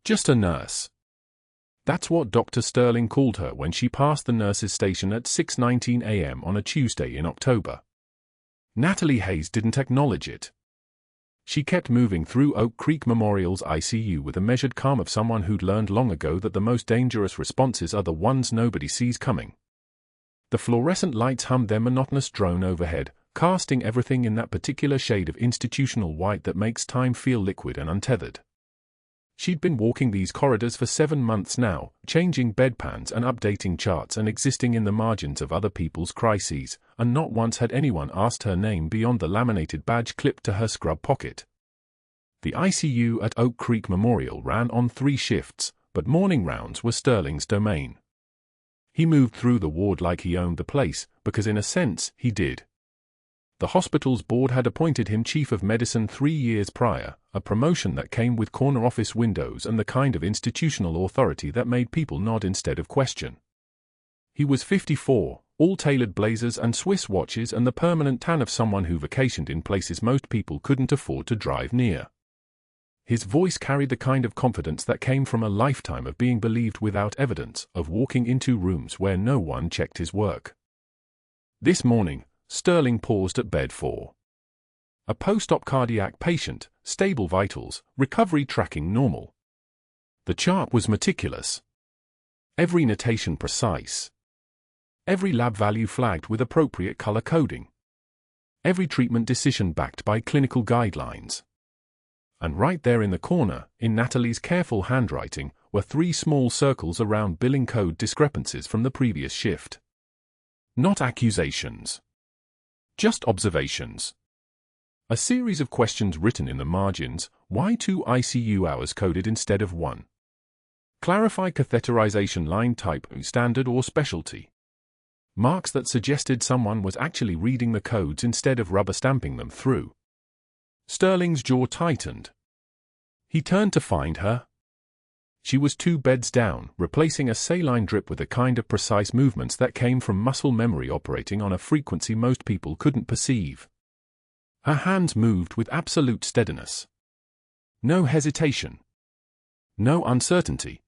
Just a nurse. That's what Dr. Sterling called her when she passed the nurse's station at 6:19 a.m. on a Tuesday in October. Natalie Hayes didn't acknowledge it. She kept moving through Oak Creek Memorial's ICU with a measured calm of someone who'd learned long ago that the most dangerous responses are the ones nobody sees coming. The fluorescent lights hummed their monotonous drone overhead, casting everything in that particular shade of institutional white that makes time feel liquid and untethered. She'd been walking these corridors for 7 months now, changing bedpans and updating charts and existing in the margins of other people's crises, and not once had anyone asked her name beyond the laminated badge clipped to her scrub pocket. The ICU at Oak Creek Memorial ran on 3 shifts, but morning rounds were Sterling's domain. He moved through the ward like he owned the place, because in a sense, he did. The hospital's board had appointed him chief of medicine 3 years prior, a promotion that came with corner office windows and the kind of institutional authority that made people nod instead of question. He was 54, all tailored blazers and Swiss watches and the permanent tan of someone who vacationed in places most people couldn't afford to drive near. His voice carried the kind of confidence that came from a lifetime of being believed without evidence, of walking into rooms where no one checked his work. This morning, Sterling paused at bed 4. A post-op cardiac patient, stable vitals, recovery tracking normal. The chart was meticulous. Every notation precise. Every lab value flagged with appropriate color coding. Every treatment decision backed by clinical guidelines. And right there in the corner, in Natalie's careful handwriting, were 3 small circles around billing code discrepancies from the previous shift. Not accusations. Just observations. A series of questions written in the margins: why 2 ICU hours coded instead of 1? Clarify catheterization line type, standard or specialty. Marks that suggested someone was actually reading the codes instead of rubber stamping them through. Sterling's jaw tightened. He turned to find her. She was 2 beds down, replacing a saline drip with a kind of precise movements that came from muscle memory operating on a frequency most people couldn't perceive. Her hands moved with absolute steadiness. No hesitation. No uncertainty.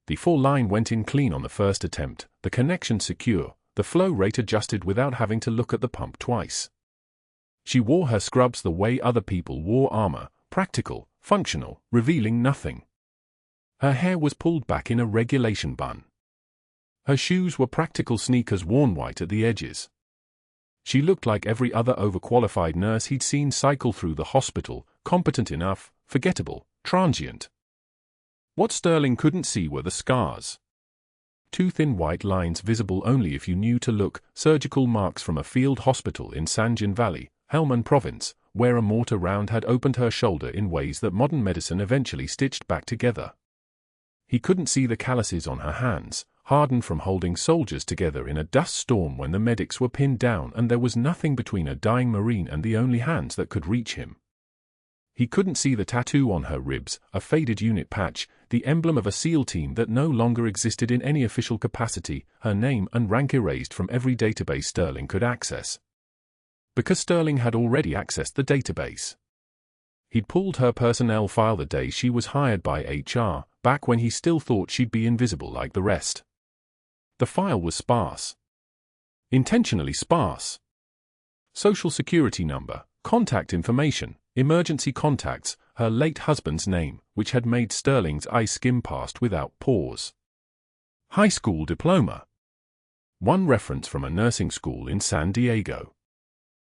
The 4 line went in clean on the first attempt, the connection secure, the flow rate adjusted without having to look at the pump twice. She wore her scrubs the way other people wore armor, practical, functional, revealing nothing. Her hair was pulled back in a regulation bun. Her shoes were practical sneakers worn white at the edges. She looked like every other overqualified nurse he'd seen cycle through the hospital, competent enough, forgettable, transient. What Sterling couldn't see were the scars. 2 thin white lines visible only if you knew to look, surgical marks from a field hospital in Sanjin Valley, Helmand Province, where a mortar round had opened her shoulder in ways that modern medicine eventually stitched back together. He couldn't see the calluses on her hands, hardened from holding soldiers together in a dust storm when the medics were pinned down and there was nothing between a dying Marine and the only hands that could reach him. He couldn't see the tattoo on her ribs, a faded unit patch, the emblem of a SEAL team that no longer existed in any official capacity, her name and rank erased from every database Sterling could access. Because Sterling had already accessed the database. He'd pulled her personnel file the day she was hired by HR, back when he still thought she'd be invisible like the rest. The file was sparse. Intentionally sparse. Social security number, contact information, emergency contacts, her late husband's name, which had made Sterling's eyes skim past without pause. High school diploma. 1 reference from a nursing school in San Diego.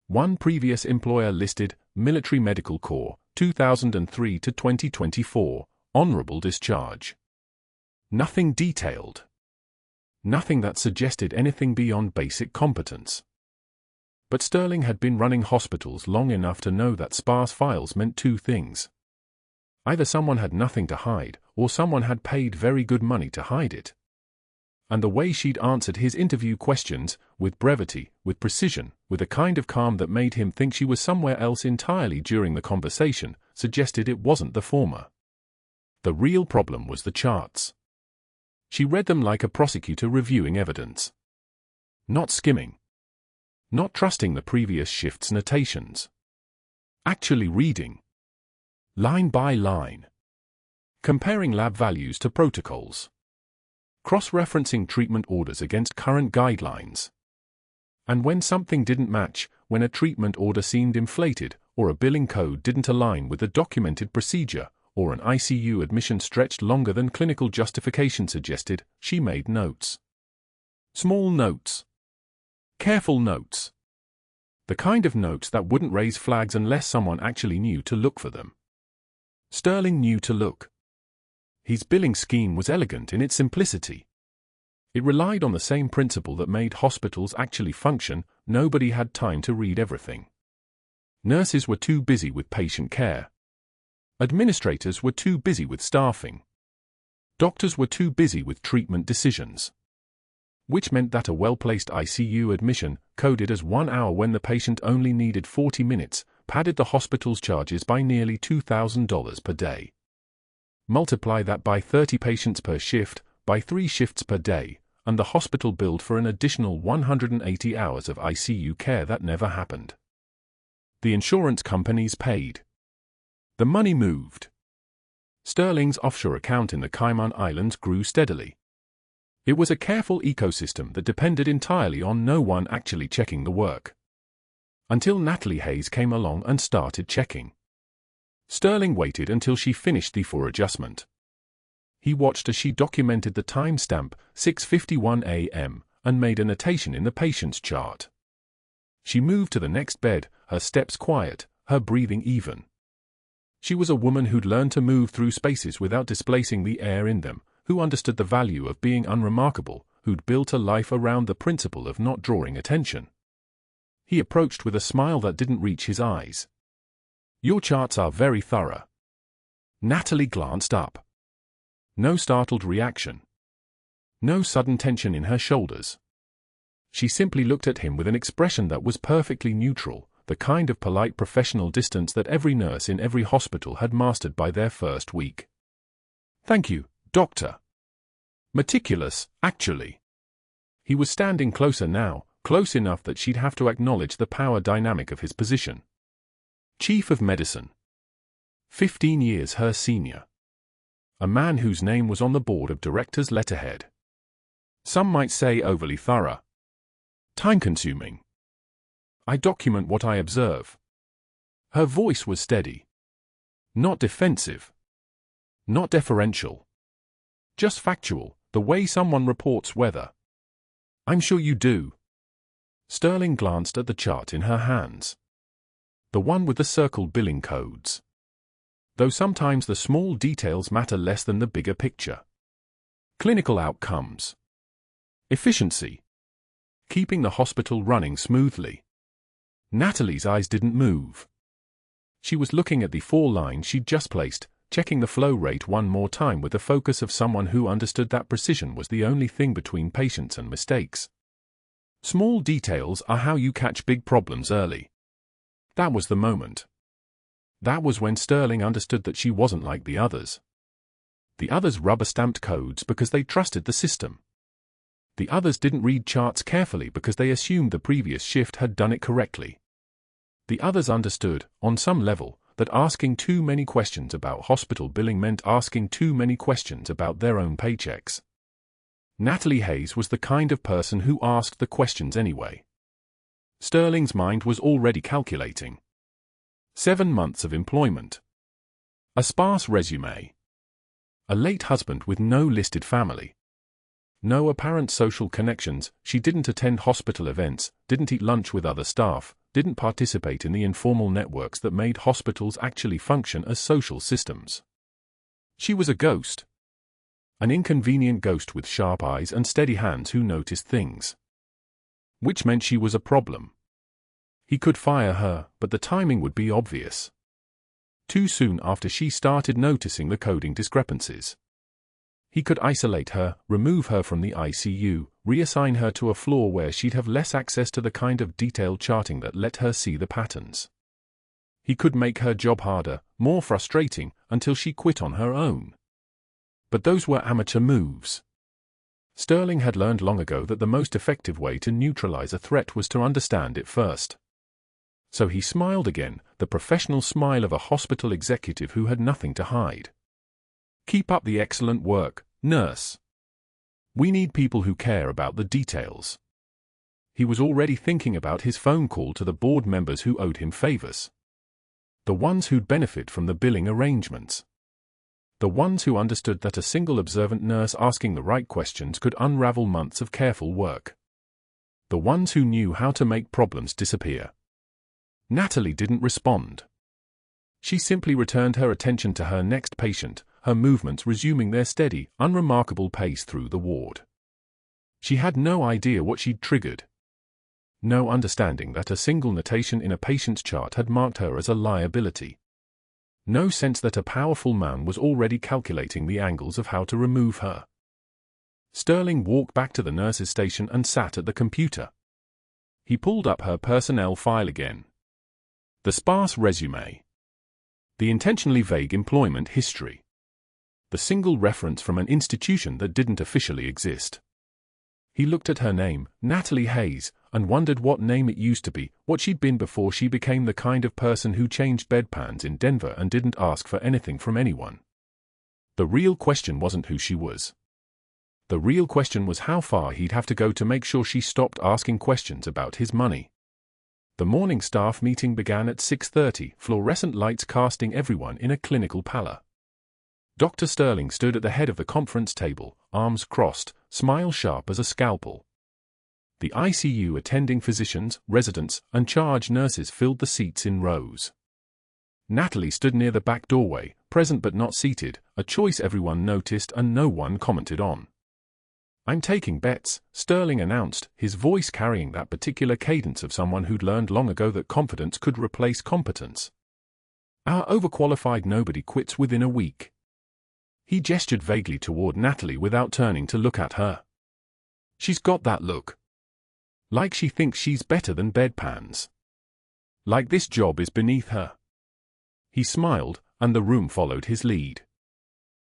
1 previous employer listed, Military Medical Corps, 2003 to 2024, honorable discharge. Nothing detailed. Nothing that suggested anything beyond basic competence. But Sterling had been running hospitals long enough to know that sparse files meant 2 things. Either someone had nothing to hide, or someone had paid very good money to hide it. And the way she'd answered his interview questions, with brevity, with precision, with a kind of calm that made him think she was somewhere else entirely during the conversation, suggested it wasn't the former. The real problem was the charts. She read them like a prosecutor reviewing evidence. Not skimming. Not trusting the previous shift's notations. Actually reading. Line by line. Comparing lab values to protocols. Cross-referencing treatment orders against current guidelines. And when something didn't match, when a treatment order seemed inflated, or a billing code didn't align with the documented procedure, or an ICU admission stretched longer than clinical justification suggested, she made notes. Small notes. Careful notes. The kind of notes that wouldn't raise flags unless someone actually knew to look for them. Sterling knew to look. His billing scheme was elegant in its simplicity. It relied on the same principle that made hospitals actually function: nobody had time to read everything. Nurses were too busy with patient care. Administrators were too busy with staffing. Doctors were too busy with treatment decisions. Which meant that a well-placed ICU admission, coded as 1 hour when the patient only needed 40 minutes, padded the hospital's charges by nearly $2,000 per day. Multiply that by 30 patients per shift, by 3 shifts per day, and the hospital billed for an additional 180 hours of ICU care that never happened. The insurance companies paid. The money moved. Sterling's offshore account in the Cayman Islands grew steadily. It was a careful ecosystem that depended entirely on no one actually checking the work. Until Natalie Hayes came along and started checking. Sterling waited until she finished the adjustment. He watched as she documented the timestamp, 6:51 a.m., and made a notation in the patient's chart. She moved to the next bed, her steps quiet, her breathing even. She was a woman who'd learned to move through spaces without displacing the air in them, who understood the value of being unremarkable, who'd built a life around the principle of not drawing attention. He approached with a smile that didn't reach his eyes. "Your charts are very thorough." Natalie glanced up. No startled reaction. No sudden tension in her shoulders. She simply looked at him with an expression that was perfectly neutral, the kind of polite professional distance that every nurse in every hospital had mastered by their first week. "Thank you, Doctor." Meticulous, actually. He was standing closer now, close enough that she'd have to acknowledge the power dynamic of his position. Chief of Medicine. 15 years her senior. A man whose name was on the board of directors' letterhead. Some might say overly thorough. Time-consuming. "I document what I observe." Her voice was steady. Not defensive. Not deferential. Just factual, the way someone reports weather. "I'm sure you do." Sterling glanced at the chart in her hands. The one with the circled billing codes. Though sometimes the small details matter less than the bigger picture. Clinical outcomes. Efficiency. Keeping the hospital running smoothly. Natalie's eyes didn't move. She was looking at the 4 lines she'd just placed, checking the flow rate one more time with the focus of someone who understood that precision was the only thing between patients and mistakes. Small details are how you catch big problems early. That was the moment. That was when Sterling understood that she wasn't like the others. The others rubber-stamped codes because they trusted the system. The others didn't read charts carefully because they assumed the previous shift had done it correctly. The others understood, on some level, that asking too many questions about hospital billing meant asking too many questions about their own paychecks. Natalie Hayes was the kind of person who asked the questions anyway. Sterling's mind was already calculating. 7 months of employment. A sparse resume. A late husband with no listed family. No apparent social connections. She didn't attend hospital events, didn't eat lunch with other staff, didn't participate in the informal networks that made hospitals actually function as social systems. She was a ghost. An inconvenient ghost with sharp eyes and steady hands who noticed things. Which meant she was a problem. He could fire her, but the timing would be obvious. Too soon after she started noticing the coding discrepancies. He could isolate her, remove her from the ICU, reassign her to a floor where she'd have less access to the kind of detailed charting that let her see the patterns. He could make her job harder, more frustrating, until she quit on her own. But those were amateur moves. Sterling had learned long ago that the most effective way to neutralize a threat was to understand it first. So he smiled again, the professional smile of a hospital executive who had nothing to hide. Keep up the excellent work, nurse. We need people who care about the details. He was already thinking about his phone call to the board members who owed him favors. The ones who'd benefit from the billing arrangements. The ones who understood that a single observant nurse asking the right questions could unravel months of careful work. The ones who knew how to make problems disappear. Natalie didn't respond. She simply returned her attention to her next patient, her movements resuming their steady, unremarkable pace through the ward. She had no idea what she'd triggered. No understanding that a single notation in a patient's chart had marked her as a liability. No sense that a powerful man was already calculating the angles of how to remove her. Sterling walked back to the nurse's station and sat at the computer. He pulled up her personnel file again. The sparse resume. The intentionally vague employment history. The single reference from an institution that didn't officially exist. He looked at her name, Natalie Hayes, and wondered what name it used to be, what she'd been before she became the kind of person who changed bedpans in Denver and didn't ask for anything from anyone. The real question wasn't who she was. The real question was how far he'd have to go to make sure she stopped asking questions about his money. The morning staff meeting began at 6:30, fluorescent lights casting everyone in a clinical pallor. Dr. Sterling stood at the head of the conference table, arms crossed, smile sharp as a scalpel. The ICU attending physicians, residents, and charge nurses filled the seats in rows. Natalie stood near the back doorway, present but not seated, a choice everyone noticed and no one commented on. "I'm taking bets," Sterling announced, his voice carrying that particular cadence of someone who'd learned long ago that confidence could replace competence. "Our overqualified nobody quits within a week." He gestured vaguely toward Natalie without turning to look at her. "She's got that look. Like she thinks she's better than bedpans. Like this job is beneath her." He smiled, and the room followed his lead.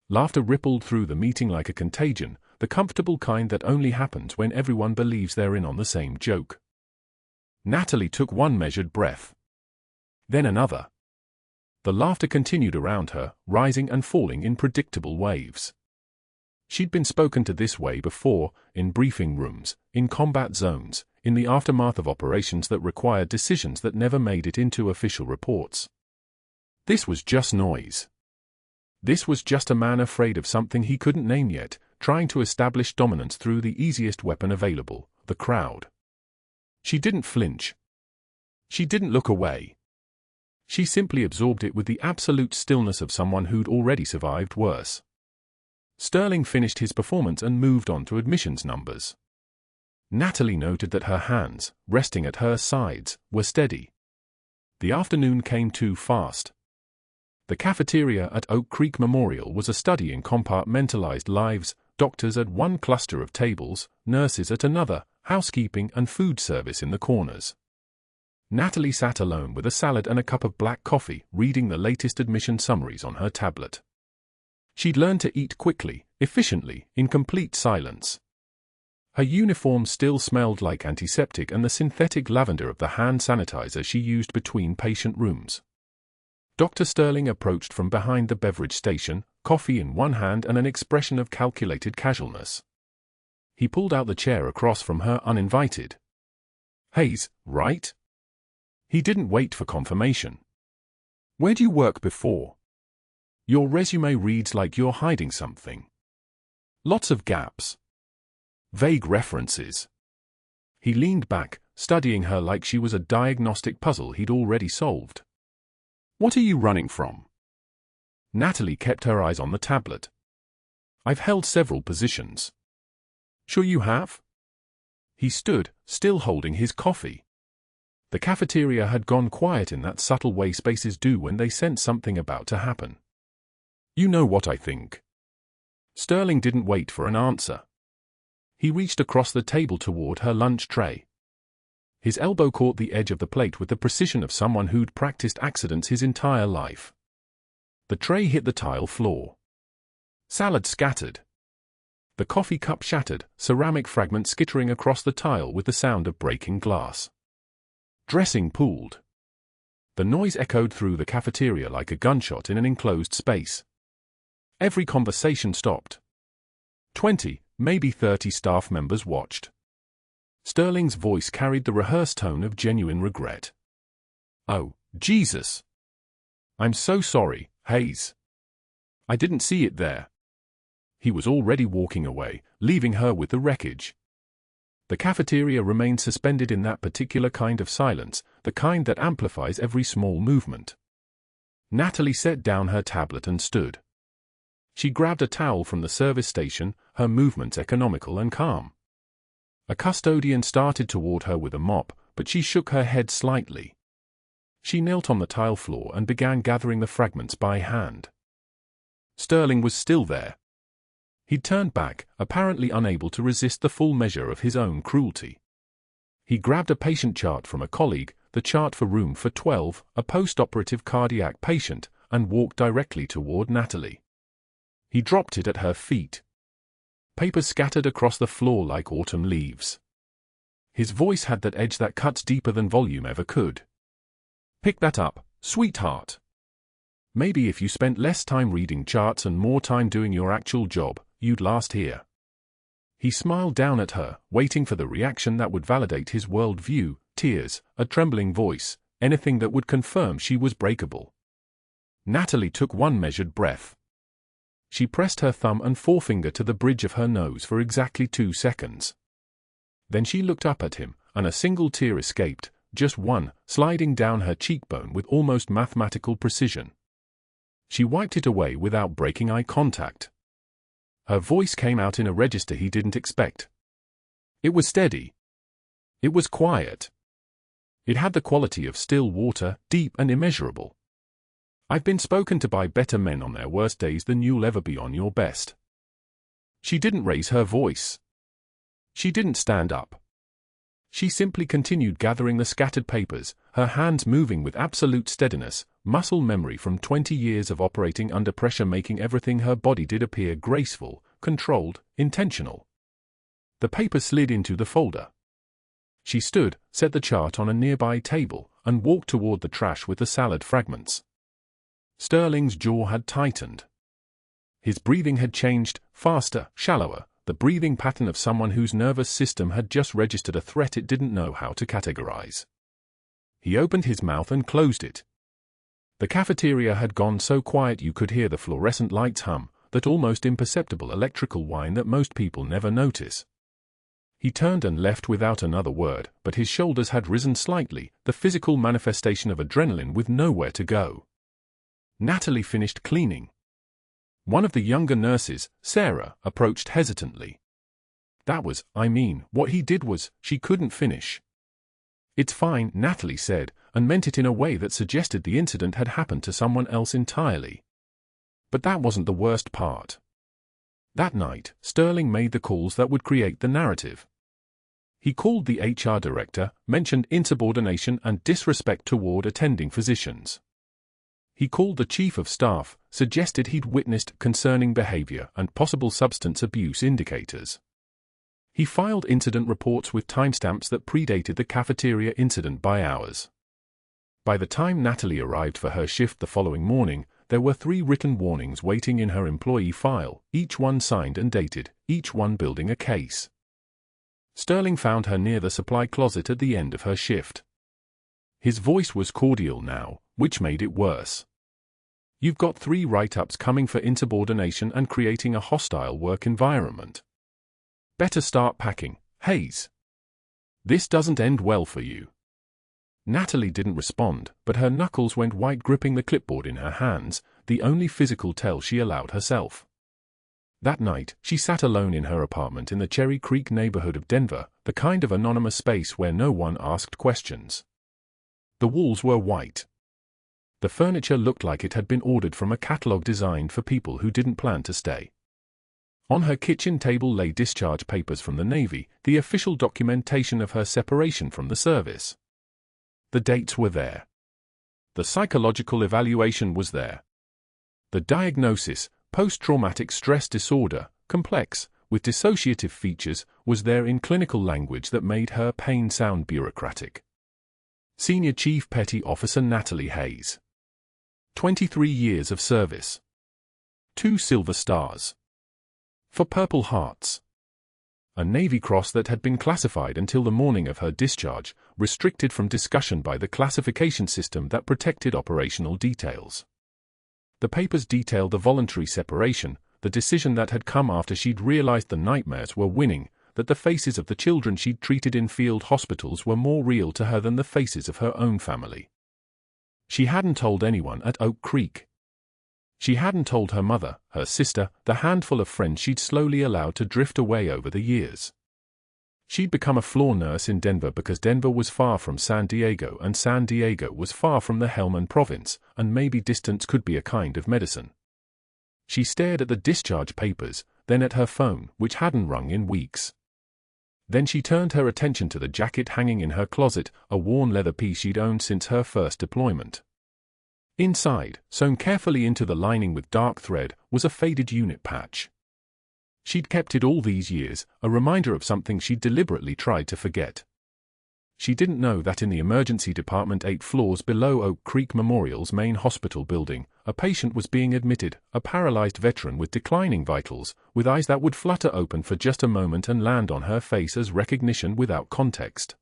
Laughter rippled through the meeting like a contagion, the comfortable kind that only happens when everyone believes they're in on the same joke. Natalie took one measured breath. Then another. The laughter continued around her, rising and falling in predictable waves. She'd been spoken to this way before, in briefing rooms, in combat zones, in the aftermath of operations that required decisions that never made it into official reports. This was just noise. This was just a man afraid of something he couldn't name yet, trying to establish dominance through the easiest weapon available, the crowd. She didn't flinch. She didn't look away. She simply absorbed it with the absolute stillness of someone who'd already survived worse. Sterling finished his performance and moved on to admissions numbers. Natalie noted that her hands, resting at her sides, were steady. The afternoon came too fast. The cafeteria at Oak Creek Memorial was a study in compartmentalized lives, doctors at one cluster of tables, nurses at another, housekeeping and food service in the corners. Natalie sat alone with a salad and a cup of black coffee, reading the latest admission summaries on her tablet. She'd learned to eat quickly, efficiently, in complete silence. Her uniform still smelled like antiseptic and the synthetic lavender of the hand sanitizer she used between patient rooms. Dr. Sterling approached from behind the beverage station, coffee in one hand and an expression of calculated casualness. He pulled out the chair across from her uninvited. "Hayes, right?" He didn't wait for confirmation. "Where'd you work before? Your resume reads like you're hiding something. Lots of gaps. Vague references." He leaned back, studying her like she was a diagnostic puzzle he'd already solved. "What are you running from?" Natalie kept her eyes on the tablet. "I've held several positions." "Sure you have?" He stood, still holding his coffee. The cafeteria had gone quiet in that subtle way spaces do when they sense something about to happen. "You know what I think." Sterling didn't wait for an answer. He reached across the table toward her lunch tray. His elbow caught the edge of the plate with the precision of someone who'd practiced accidents his entire life. The tray hit the tile floor. Salad scattered. The coffee cup shattered, ceramic fragments skittering across the tile with the sound of breaking glass. Dressing pooled. The noise echoed through the cafeteria like a gunshot in an enclosed space. Every conversation stopped. 20, maybe 30 staff members watched. Sterling's voice carried the rehearsed tone of genuine regret. "Oh, Jesus. I'm so sorry, Hayes. I didn't see it there." He was already walking away, leaving her with the wreckage. The cafeteria remained suspended in that particular kind of silence, the kind that amplifies every small movement. Natalie set down her tablet and stood. She grabbed a towel from the service station, her movements economical and calm. A custodian started toward her with a mop, but she shook her head slightly. She knelt on the tile floor and began gathering the fragments by hand. Sterling was still there. He'd turned back, apparently unable to resist the full measure of his own cruelty. He grabbed a patient chart from a colleague, the chart for room for 12, a post-operative cardiac patient, and walked directly toward Natalie. He dropped it at her feet. Papers scattered across the floor like autumn leaves. His voice had that edge that cuts deeper than volume ever could. "Pick that up, sweetheart. Maybe if you spent less time reading charts and more time doing your actual job, you'd last here." He smiled down at her, waiting for the reaction that would validate his worldview, tears, a trembling voice, anything that would confirm she was breakable. Natalie took one measured breath. She pressed her thumb and forefinger to the bridge of her nose for exactly 2 seconds. Then she looked up at him, and a single tear escaped, just one, sliding down her cheekbone with almost mathematical precision. She wiped it away without breaking eye contact. Her voice came out in a register he didn't expect. It was steady. It was quiet. It had the quality of still water, deep and immeasurable. "I've been spoken to by better men on their worst days than you'll ever be on your best." She didn't raise her voice. She didn't stand up. She simply continued gathering the scattered papers, her hands moving with absolute steadiness, muscle memory from 20 years of operating under pressure making everything her body did appear graceful, controlled, intentional. The paper slid into the folder. She stood, set the chart on a nearby table, and walked toward the trash with the salad fragments. Sterling's jaw had tightened. His breathing had changed, faster, shallower, the breathing pattern of someone whose nervous system had just registered a threat it didn't know how to categorize. He opened his mouth and closed it. The cafeteria had gone so quiet you could hear the fluorescent lights hum, that almost imperceptible electrical whine that most people never notice. He turned and left without another word, but his shoulders had risen slightly, the physical manifestation of adrenaline with nowhere to go. Natalie finished cleaning. One of the younger nurses, Sarah, approached hesitantly. What he did was, she couldn't finish. "It's fine," Natalie said, and meant it in a way that suggested the incident had happened to someone else entirely. But that wasn't the worst part. That night, Sterling made the calls that would create the narrative. He called the HR director, mentioned insubordination and disrespect toward attending physicians. He called the chief of staff, suggested he'd witnessed concerning behavior and possible substance abuse indicators. He filed incident reports with timestamps that predated the cafeteria incident by hours. By the time Natalie arrived for her shift the following morning, there were 3 written warnings waiting in her employee file, each one signed and dated, each one building a case. Sterling found her near the supply closet at the end of her shift. His voice was cordial now, which made it worse. "You've got 3 write-ups coming for insubordination and creating a hostile work environment. Better start packing, Hayes. This doesn't end well for you." Natalie didn't respond, but her knuckles went white gripping the clipboard in her hands, the only physical tell she allowed herself. That night, she sat alone in her apartment in the Cherry Creek neighborhood of Denver, the kind of anonymous space where no one asked questions. The walls were white. The furniture looked like it had been ordered from a catalog designed for people who didn't plan to stay. On her kitchen table lay discharge papers from the Navy, the official documentation of her separation from the service. The dates were there. The psychological evaluation was there. The diagnosis, post-traumatic stress disorder, complex, with dissociative features, was there in clinical language that made her pain sound bureaucratic. Senior Chief Petty Officer Natalie Hayes. 23 years of service. 2 silver stars. For Purple Hearts. A Navy Cross that had been classified until the morning of her discharge, restricted from discussion by the classification system that protected operational details. The papers detailed the voluntary separation, the decision that had come after she'd realized the nightmares were winning, that the faces of the children she'd treated in field hospitals were more real to her than the faces of her own family. She hadn't told anyone at Oak Creek. She hadn't told her mother, her sister, the handful of friends she'd slowly allowed to drift away over the years. She'd become a floor nurse in Denver because Denver was far from San Diego and San Diego was far from the Helmand Province, and maybe distance could be a kind of medicine. She stared at the discharge papers, then at her phone, which hadn't rung in weeks. Then she turned her attention to the jacket hanging in her closet, a worn leather piece she'd owned since her first deployment. Inside, sewn carefully into the lining with dark thread, was a faded unit patch. She'd kept it all these years, a reminder of something she'd deliberately tried to forget. She didn't know that in the emergency department 8 floors below Oak Creek Memorial's main hospital building, a patient was being admitted, a paralyzed veteran with declining vitals, with eyes that would flutter open for just a moment and land on her face as recognition without context.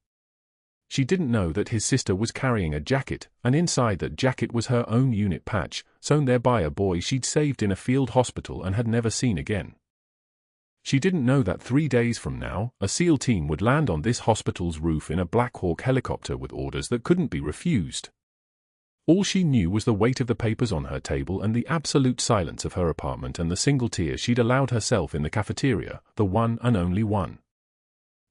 She didn't know that his sister was carrying a jacket, and inside that jacket was her own unit patch, sewn there by a boy she'd saved in a field hospital and had never seen again. She didn't know that 3 days from now, a SEAL team would land on this hospital's roof in a Black Hawk helicopter with orders that couldn't be refused. All she knew was the weight of the papers on her table and the absolute silence of her apartment and the single tear she'd allowed herself in the cafeteria, the one and only one.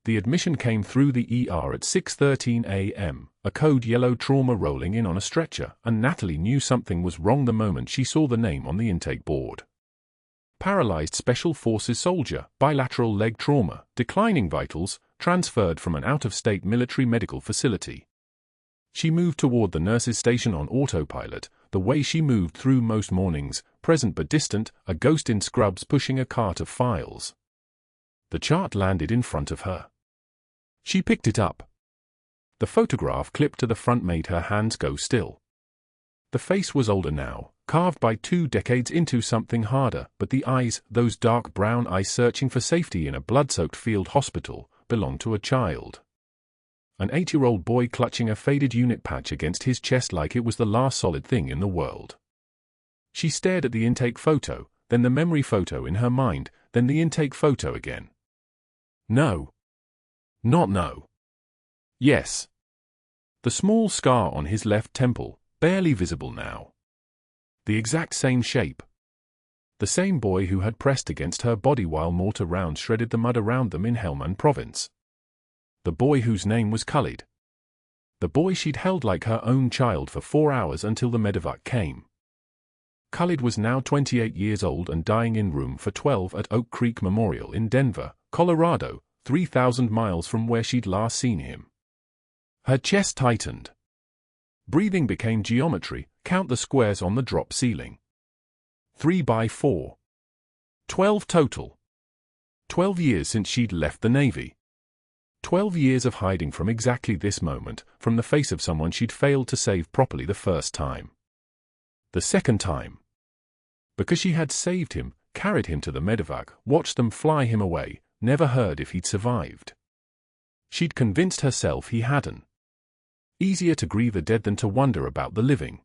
The admission came through the ER at 6:13 a.m., a code yellow trauma rolling in on a stretcher, and Natalie knew something was wrong the moment she saw the name on the intake board. Paralyzed Special Forces soldier, bilateral leg trauma, declining vitals, transferred from an out-of-state military medical facility. She moved toward the nurse's station on autopilot, the way she moved through most mornings, present but distant, a ghost in scrubs pushing a cart of files. The chart landed in front of her. She picked it up. The photograph clipped to the front made her hands go still. The face was older now, carved by 2 decades into something harder, but the eyes, those dark brown eyes searching for safety in a blood-soaked field hospital, belonged to a child. An 8-year-old boy clutching a faded unit patch against his chest like it was the last solid thing in the world. She stared at the intake photo, then the memory photo in her mind, then the intake photo again. No. Not no. Yes. The small scar on his left temple, barely visible now. The exact same shape. The same boy who had pressed against her body while mortar rounds shredded the mud around them in Helmand Province. The boy whose name was Khalid. The boy she'd held like her own child for 4 hours until the medevac came. Khalid was now 28 years old and dying in room for 12 at Oak Creek Memorial in Denver, Colorado, 3,000 miles from where she'd last seen him. Her chest tightened. Breathing became geometry, count the squares on the drop ceiling. 3 by 4. 12 total. 12 years since she'd left the Navy. 12 years of hiding from exactly this moment, from the face of someone she'd failed to save properly the first time. The second time. Because she had saved him, carried him to the medevac, watched them fly him away, never heard if he'd survived. She'd convinced herself he hadn't. Easier to grieve the dead than to wonder about the living.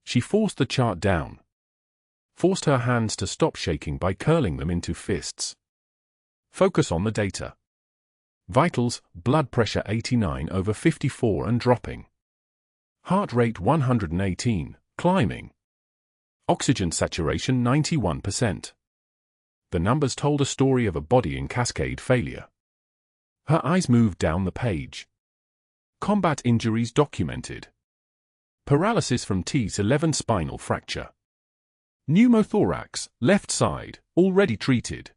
She forced the chart down. Forced her hands to stop shaking by curling them into fists. Focus on the data. Vitals, blood pressure 89/54 and dropping. Heart rate 118, climbing. Oxygen saturation 91%. The numbers told a story of a body in cascade failure. Her eyes moved down the page. Combat injuries documented. Paralysis from T11 spinal fracture. Pneumothorax, left side, already treated.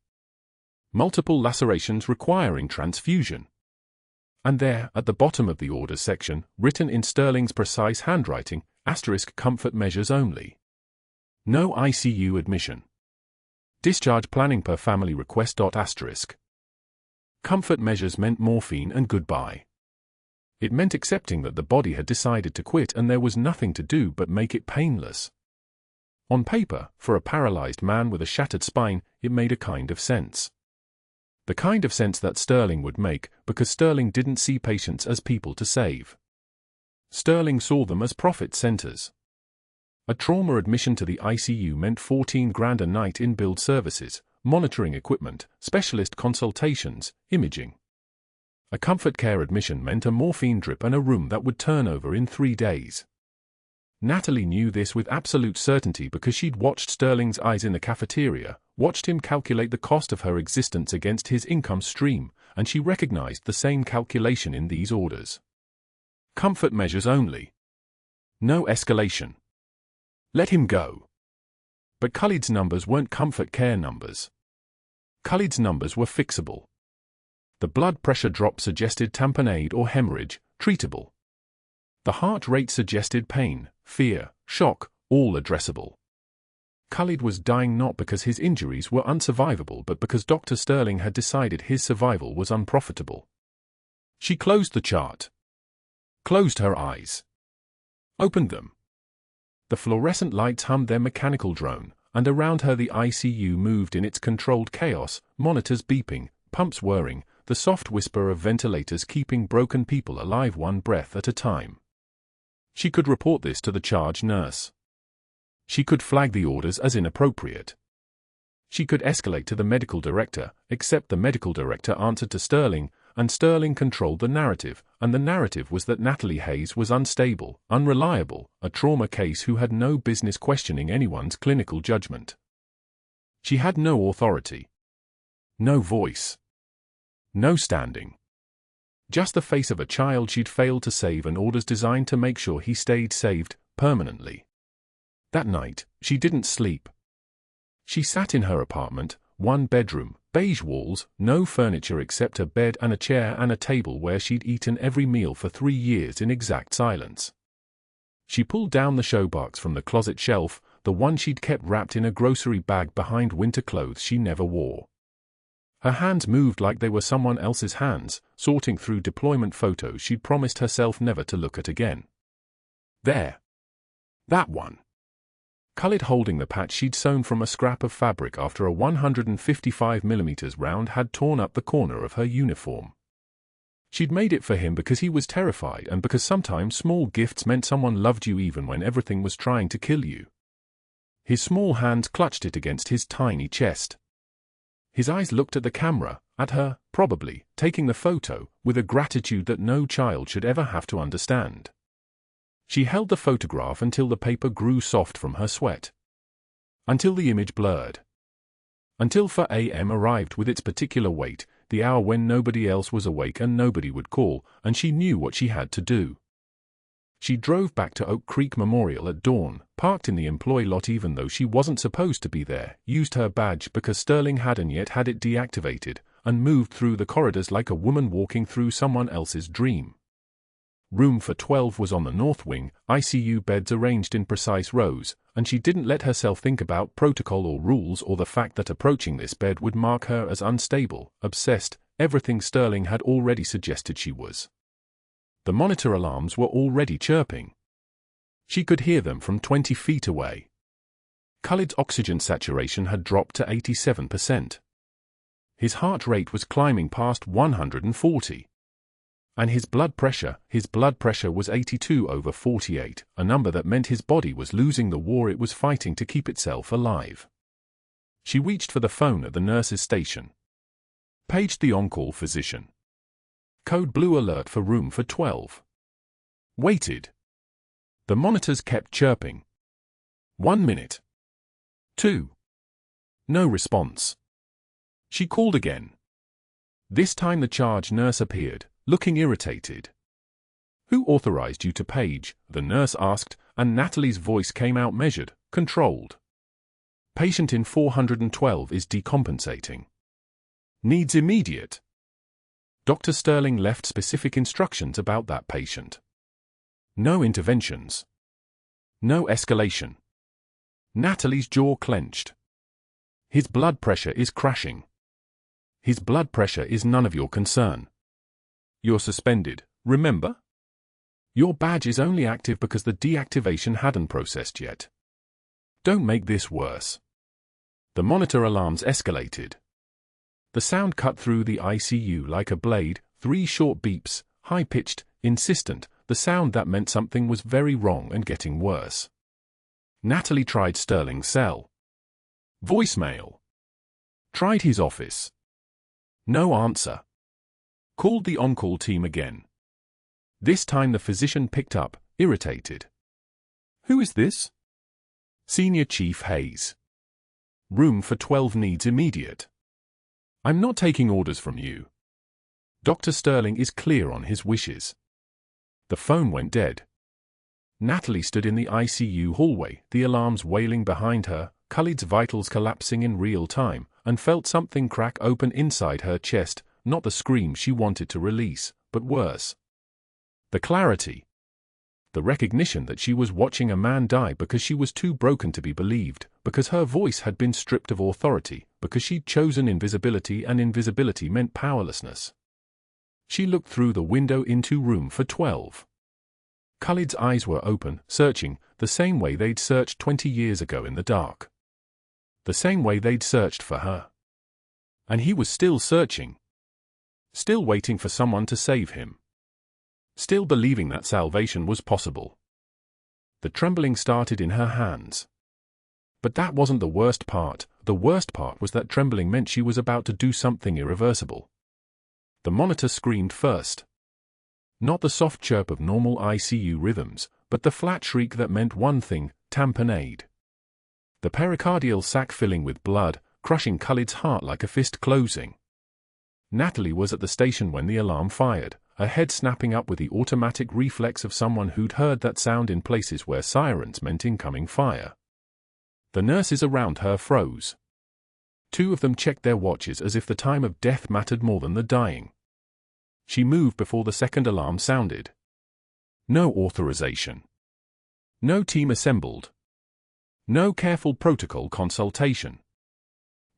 Multiple lacerations requiring transfusion. And there, at the bottom of the orders section, written in Sterling's precise handwriting, * comfort measures only. No ICU admission. Discharge planning per family request. *. Comfort measures meant morphine and goodbye. It meant accepting that the body had decided to quit and there was nothing to do but make it painless. On paper, for a paralyzed man with a shattered spine, it made a kind of sense. The kind of sense that Sterling would make, because Sterling didn't see patients as people to save. Sterling saw them as profit centers. A trauma admission to the ICU meant $14,000 a night in billed services, monitoring equipment, specialist consultations, imaging. A comfort care admission meant a morphine drip and a room that would turn over in 3 days. Natalie knew this with absolute certainty because she'd watched Sterling's eyes in the cafeteria, watched him calculate the cost of her existence against his income stream, and she recognized the same calculation in these orders. Comfort measures only. No escalation. Let him go. But Khalid's numbers weren't comfort care numbers. Khalid's numbers were fixable. The blood pressure drop suggested tamponade or hemorrhage, treatable. The heart rate suggested pain, fear, shock, all addressable. Khalid was dying not because his injuries were unsurvivable but because Dr. Sterling had decided his survival was unprofitable. She closed the chart. Closed her eyes. Opened them. The fluorescent lights hummed their mechanical drone, and around her the ICU moved in its controlled chaos, monitors beeping, pumps whirring, the soft whisper of ventilators keeping broken people alive one breath at a time. She could report this to the charge nurse. She could flag the orders as inappropriate. She could escalate to the medical director, except the medical director answered to Sterling, and Sterling controlled the narrative, and the narrative was that Natalie Hayes was unstable, unreliable, a trauma case who had no business questioning anyone's clinical judgment. She had no authority. No voice. No standing. Just the face of a child she'd failed to save and orders designed to make sure he stayed saved, permanently. That night, she didn't sleep. She sat in her apartment, one bedroom, beige walls, no furniture except a bed and a chair and a table where she'd eaten every meal for 3 years in exact silence. She pulled down the showbox from the closet shelf, the one she'd kept wrapped in a grocery bag behind winter clothes she never wore. Her hands moved like they were someone else's hands, sorting through deployment photos she'd promised herself never to look at again. There. That one. Khalid holding the patch she'd sewn from a scrap of fabric after a 155mm round had torn up the corner of her uniform. She'd made it for him because he was terrified and because sometimes small gifts meant someone loved you even when everything was trying to kill you. His small hands clutched it against his tiny chest. His eyes looked at the camera, at her, probably, taking the photo, with a gratitude that no child should ever have to understand. She held the photograph until the paper grew soft from her sweat. Until the image blurred. Until 4 a.m. arrived with its particular weight, the hour when nobody else was awake and nobody would call, and she knew what she had to do. She drove back to Oak Creek Memorial at dawn, parked in the employee lot even though she wasn't supposed to be there, used her badge because Sterling hadn't yet had it deactivated, and moved through the corridors like a woman walking through someone else's dream. Room for 12 was on the north wing, ICU beds arranged in precise rows, and she didn't let herself think about protocol or rules or the fact that approaching this bed would mark her as unstable, obsessed, everything Sterling had already suggested she was. The monitor alarms were already chirping. She could hear them from 20 feet away. Khalid's oxygen saturation had dropped to 87%. His heart rate was climbing past 140. And his blood pressure was 82/48, a number that meant his body was losing the war it was fighting to keep itself alive. She reached for the phone at the nurse's station. Paged the on-call physician. Code blue alert for room for 12. Waited. The monitors kept chirping. 1 minute. 2. No response. She called again. This time the charge nurse appeared, looking irritated. "Who authorized you to page?" the nurse asked, and Natalie's voice came out measured, controlled. "Patient in 412 is decompensating. Needs immediate." Dr. Sterling left specific instructions about that patient. No interventions. No escalation. Natalie's jaw clenched. "His blood pressure is crashing. His blood pressure is none of your concern. You're suspended, remember? Your badge is only active because the deactivation hadn't processed yet. Don't make this worse. The monitor alarms escalated. The sound cut through the ICU like a blade, 3 short beeps, high-pitched, insistent, the sound that meant something was very wrong and getting worse. Natalie tried Sterling's cell. Voicemail. Tried his office. No answer. Called the on-call team again. This time the physician picked up, irritated. Who is this? Senior Chief Hayes. Room for 12 needs immediate. I'm not taking orders from you. Dr. Sterling is clear on his wishes. The phone went dead. Natalie stood in the ICU hallway, the alarms wailing behind her, Khalid's vitals collapsing in real time, and felt something crack open inside her chest, not the scream she wanted to release, but worse. The clarity. The recognition that she was watching a man die because she was too broken to be believed, because her voice had been stripped of authority, because she'd chosen invisibility and invisibility meant powerlessness. She looked through the window into room for 12. Khalid's eyes were open, searching, the same way they'd searched 20 years ago in the dark. The same way they'd searched for her. And he was still searching. Still waiting for someone to save him. Still believing that salvation was possible. The trembling started in her hands. But that wasn't the worst part. The worst part was that trembling meant she was about to do something irreversible. The monitor screamed first. Not the soft chirp of normal ICU rhythms, but the flat shriek that meant one thing, tamponade. The pericardial sac filling with blood, crushing Khalid's heart like a fist closing. Natalie was at the station when the alarm fired, her head snapping up with the automatic reflex of someone who'd heard that sound in places where sirens meant incoming fire. The nurses around her froze. 2 of them checked their watches as if the time of death mattered more than the dying. She moved before the second alarm sounded. No authorization. No team assembled. No careful protocol consultation.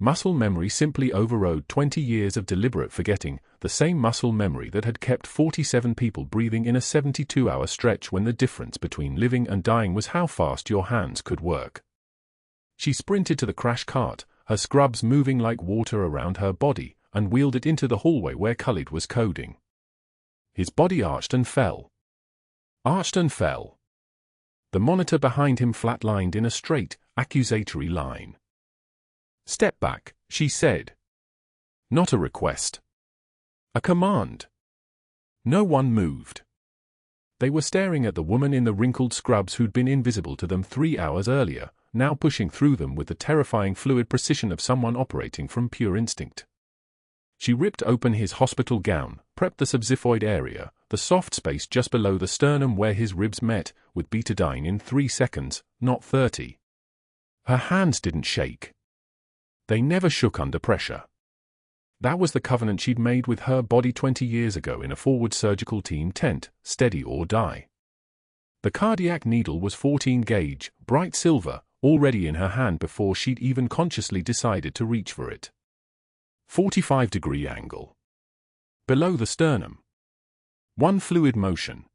Muscle memory simply overrode 20 years of deliberate forgetting, the same muscle memory that had kept 47 people breathing in a 72-hour stretch when the difference between living and dying was how fast your hands could work. She sprinted to the crash cart, her scrubs moving like water around her body, and wheeled it into the hallway where Khalid was coding. His body arched and fell. Arched and fell. The monitor behind him flatlined in a straight, accusatory line. Step back, she said. Not a request. A command. No one moved. They were staring at the woman in the wrinkled scrubs who'd been invisible to them 3 hours earlier, now pushing through them with the terrifying fluid precision of someone operating from pure instinct. She ripped open his hospital gown, prepped the subxiphoid area, the soft space just below the sternum where his ribs met, with betadine in 3 seconds, not 30. Her hands didn't shake. They never shook under pressure. That was the covenant she'd made with her body 20 years ago in a forward surgical team tent, steady or die. The cardiac needle was 14 gauge, bright silver, already in her hand before she'd even consciously decided to reach for it. 45-degree angle. Below the sternum. One fluid motion.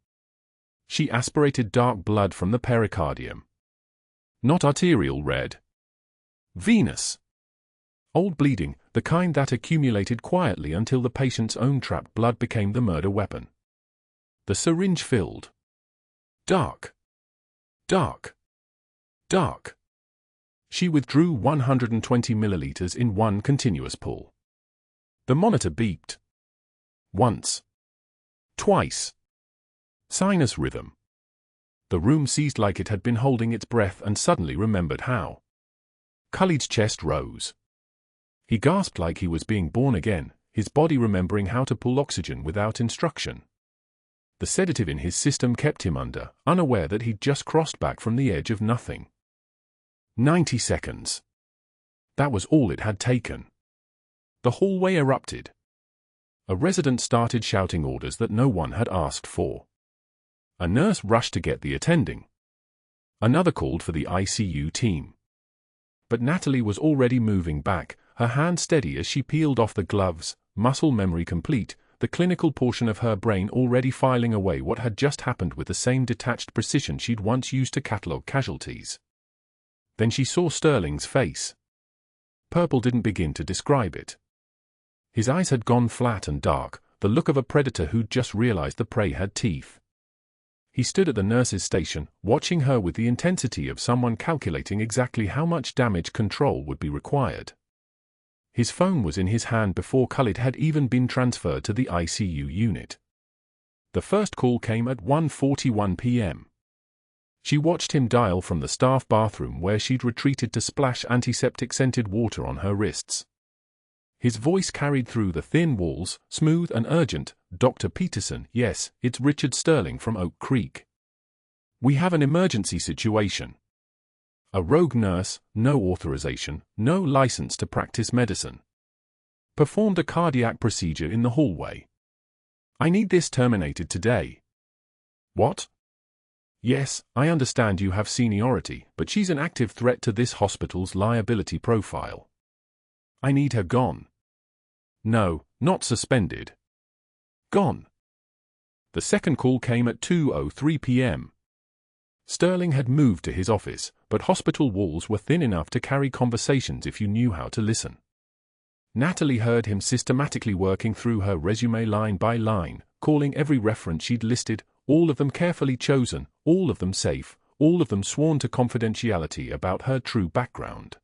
She aspirated dark blood from the pericardium. Not arterial red. Venous. Old bleeding, the kind that accumulated quietly until the patient's own trapped blood became the murder weapon. The syringe filled. Dark. Dark. Dark. She withdrew 120 milliliters in one continuous pull. The monitor beeped. Once. Twice. Sinus rhythm. The room seized like it had been holding its breath and suddenly remembered how. Khalid's chest rose. He gasped like he was being born again, his body remembering how to pull oxygen without instruction. The sedative in his system kept him under, unaware that he'd just crossed back from the edge of nothing. 90 seconds. That was all it had taken. The hallway erupted. A resident started shouting orders that no one had asked for. A nurse rushed to get the attending. Another called for the ICU team. But Natalie was already moving back, her hand steady as she peeled off the gloves, muscle memory complete, the clinical portion of her brain already filing away what had just happened with the same detached precision she'd once used to catalogue casualties. Then she saw Sterling's face. Purple didn't begin to describe it. His eyes had gone flat and dark, the look of a predator who'd just realized the prey had teeth. He stood at the nurse's station, watching her with the intensity of someone calculating exactly how much damage control would be required. His phone was in his hand before Khalid had even been transferred to the ICU unit. The first call came at 1:41 p.m. She watched him dial from the staff bathroom where she'd retreated to splash antiseptic-scented water on her wrists. His voice carried through the thin walls, smooth and urgent. "Dr. Peterson, yes, it's Richard Sterling from Oak Creek. We have an emergency situation. A rogue nurse, no authorization, no license to practice medicine. Performed a cardiac procedure in the hallway. I need this terminated today." "What?" "Yes, I understand you have seniority, but she's an active threat to this hospital's liability profile. I need her gone. No, not suspended. Gone." The second call came at 2:03 p.m. Sterling had moved to his office, but hospital walls were thin enough to carry conversations if you knew how to listen. Natalie heard him systematically working through her resume line by line, calling every reference she'd listed, all of them carefully chosen, all of them safe, all of them sworn to confidentiality about her true background.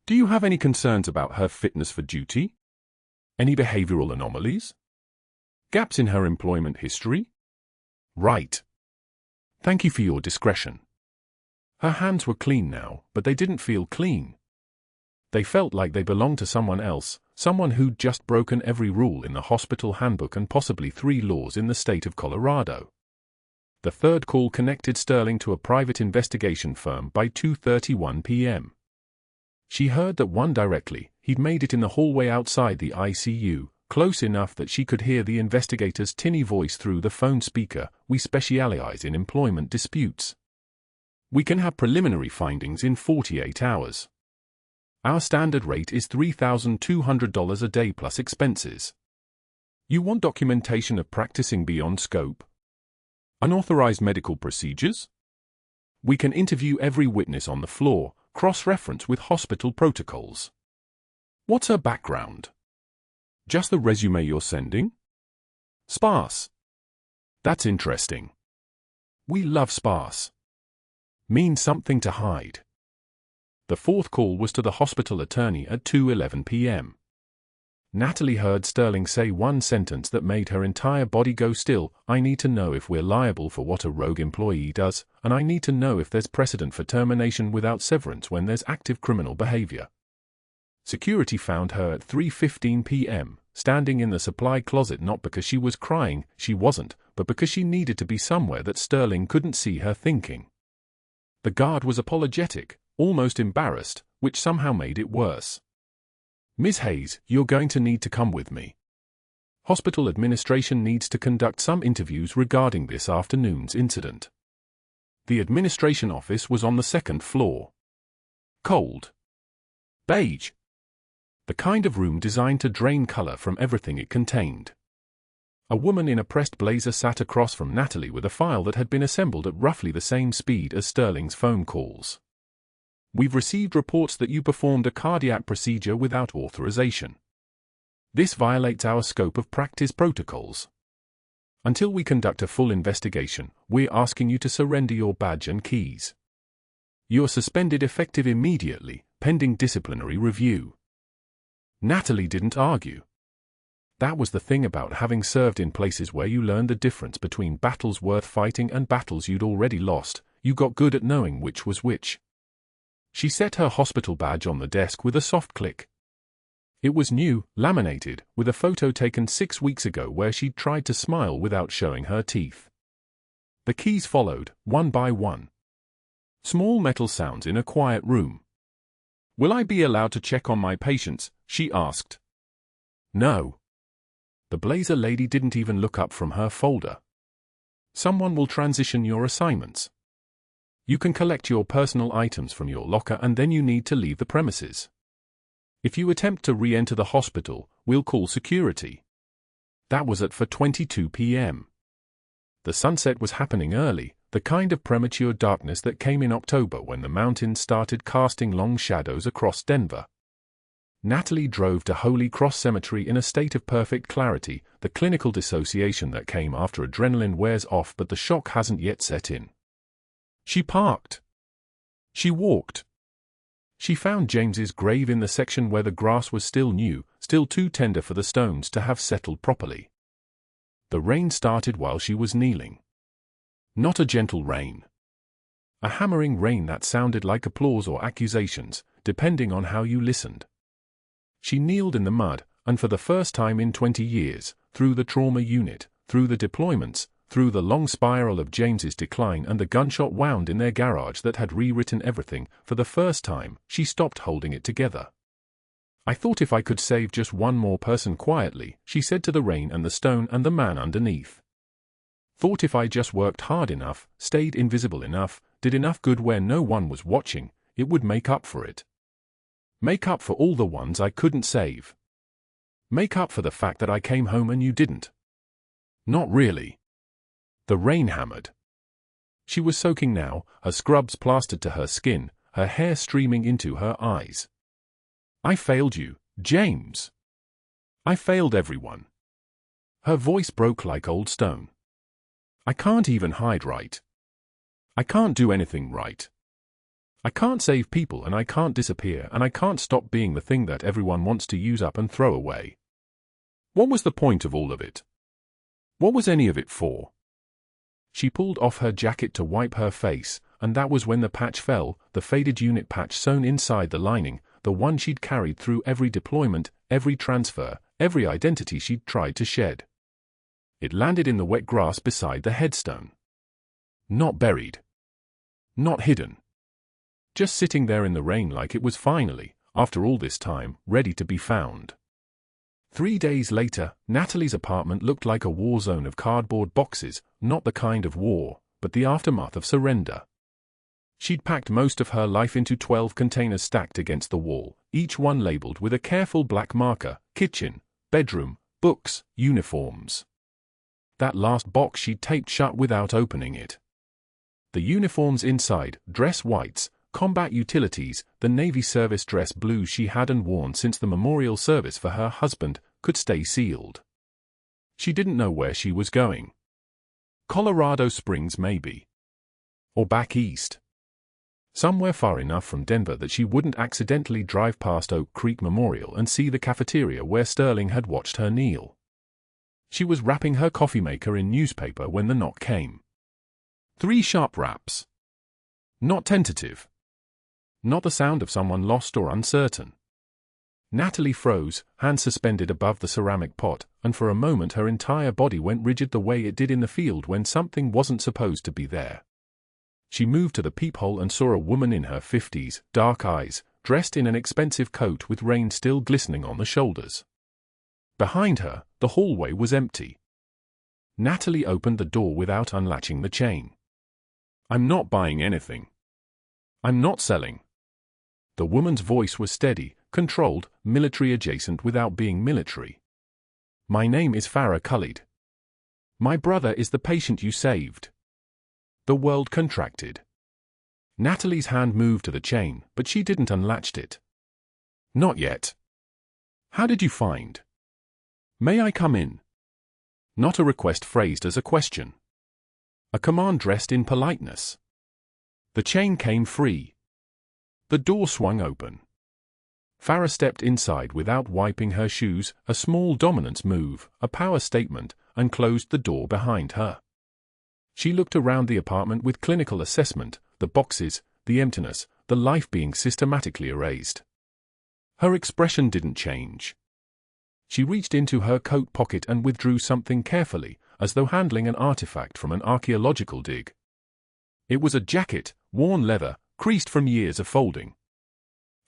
"Do you have any concerns about her fitness for duty? Any behavioral anomalies? Gaps in her employment history?" "Right. Thank you for your discretion." Her hands were clean now, but they didn't feel clean. They felt like they belonged to someone else, someone who'd just broken every rule in the hospital handbook and possibly 3 laws in the state of Colorado. The third call connected Sterling to a private investigation firm by 2:31 p.m. She heard that one directly, he'd made it in the hallway outside the ICU, close enough that she could hear the investigator's tinny voice through the phone speaker. "We specialize in employment disputes. We can have preliminary findings in 48 hours. Our standard rate is $3,200 a day plus expenses. You want documentation of practicing beyond scope? Unauthorized medical procedures? We can interview every witness on the floor, cross-reference with hospital protocols. What's her background? Just the resume you're sending? Sparse. That's interesting. We love sparse. Means something to hide." The fourth call was to the hospital attorney at 2:11 p.m. Natalie heard Sterling say one sentence that made her entire body go still. "I need to know if we're liable for what a rogue employee does, and I need to know if there's precedent for termination without severance when there's active criminal behavior." Security found her at 3:15 p.m., standing in the supply closet not because she was crying, she wasn't, but because she needed to be somewhere that Sterling couldn't see her thinking. The guard was apologetic, almost embarrassed, which somehow made it worse. "Ms. Hayes, you're going to need to come with me. Hospital administration needs to conduct some interviews regarding this afternoon's incident." The administration office was on the 2nd floor. Cold. Beige. The kind of room designed to drain color from everything it contained. A woman in a pressed blazer sat across from Natalie with a file that had been assembled at roughly the same speed as Sterling's phone calls. "We've received reports that you performed a cardiac procedure without authorization. This violates our scope of practice protocols. Until we conduct a full investigation, we're asking you to surrender your badge and keys. You're suspended effective immediately, pending disciplinary review." Natalie didn't argue. That was the thing about having served in places where you learned the difference between battles worth fighting and battles you'd already lost. You got good at knowing which was which. She set her hospital badge on the desk with a soft click. It was new, laminated, with a photo taken 6 weeks ago where she'd tried to smile without showing her teeth. The keys followed, one by one. Small metal sounds in a quiet room. "Will I be allowed to check on my patients?" she asked. "No." The blazer lady didn't even look up from her folder. "Someone will transition your assignments. You can collect your personal items from your locker and then you need to leave the premises. If you attempt to re-enter the hospital, we'll call security." That was at 4:22 p.m. The sunset was happening early, the kind of premature darkness that came in October when the mountains started casting long shadows across Denver. Natalie drove to Holy Cross Cemetery in a state of perfect clarity, the clinical dissociation that came after adrenaline wears off, but the shock hasn't yet set in. She parked. She walked. She found James's grave in the section where the grass was still new, still too tender for the stones to have settled properly. The rain started while she was kneeling. Not a gentle rain. A hammering rain that sounded like applause or accusations, depending on how you listened. She kneeled in the mud, and for the first time in 20 years, through the trauma unit, through the deployments, through the long spiral of James's decline and the gunshot wound in their garage that had rewritten everything, for the first time, she stopped holding it together. I thought if I could save just one more person quietly, she said to the rain and the stone and the man underneath. Thought if I just worked hard enough, stayed invisible enough, did enough good where no one was watching, it would make up for it. Make up for all the ones I couldn't save. Make up for the fact that I came home and you didn't. Not really. The rain hammered. She was soaking now, her scrubs plastered to her skin, her hair streaming into her eyes. I failed you, James. I failed everyone. Her voice broke like old stone. I can't even hide right. I can't do anything right. I can't save people and I can't disappear and I can't stop being the thing that everyone wants to use up and throw away. What was the point of all of it? What was any of it for? She pulled off her jacket to wipe her face, and that was when the patch fell, the faded unit patch sewn inside the lining, the one she'd carried through every deployment, every transfer, every identity she'd tried to shed. It landed in the wet grass beside the headstone. Not buried. Not hidden. Just sitting there in the rain like it was finally, after all this time, ready to be found. 3 days later, Natalie's apartment looked like a war zone of cardboard boxes, not the kind of war, but the aftermath of surrender. She'd packed most of her life into 12 containers stacked against the wall, each one labeled with a careful black marker: kitchen, bedroom, books, uniforms. That last box she'd taped shut without opening it. The uniforms inside, dress whites, combat utilities, the Navy service dress blues she hadn't worn since the memorial service for her husband, could stay sealed. She didn't know where she was going. Colorado Springs maybe. Or back east. Somewhere far enough from Denver that she wouldn't accidentally drive past Oak Creek Memorial and see the cafeteria where Sterling had watched her kneel. She was wrapping her coffee maker in newspaper when the knock came. 3 sharp raps. Not tentative. Not the sound of someone lost or uncertain. Natalie froze, hands suspended above the ceramic pot, and for a moment her entire body went rigid the way it did in the field when something wasn't supposed to be there. She moved to the peephole and saw a woman in her 50s, dark eyes, dressed in an expensive coat with rain still glistening on the shoulders. Behind her, the hallway was empty. Natalie opened the door without unlatching the chain. I'm not buying anything. I'm not selling. The woman's voice was steady, controlled, military-adjacent without being military. My name is Farah Khalid. My brother is the patient you saved. The world contracted. Natalie's hand moved to the chain, but she didn't unlatch it. Not yet. How did you find? May I come in? Not a request phrased as a question. A command dressed in politeness. The chain came free. The door swung open. Farah stepped inside without wiping her shoes, a small dominance move, a power statement, and closed the door behind her. She looked around the apartment with clinical assessment, the boxes, the emptiness, the life being systematically erased. Her expression didn't change. She reached into her coat pocket and withdrew something carefully, as though handling an artifact from an archaeological dig. It was a jacket, worn leather, creased from years of folding.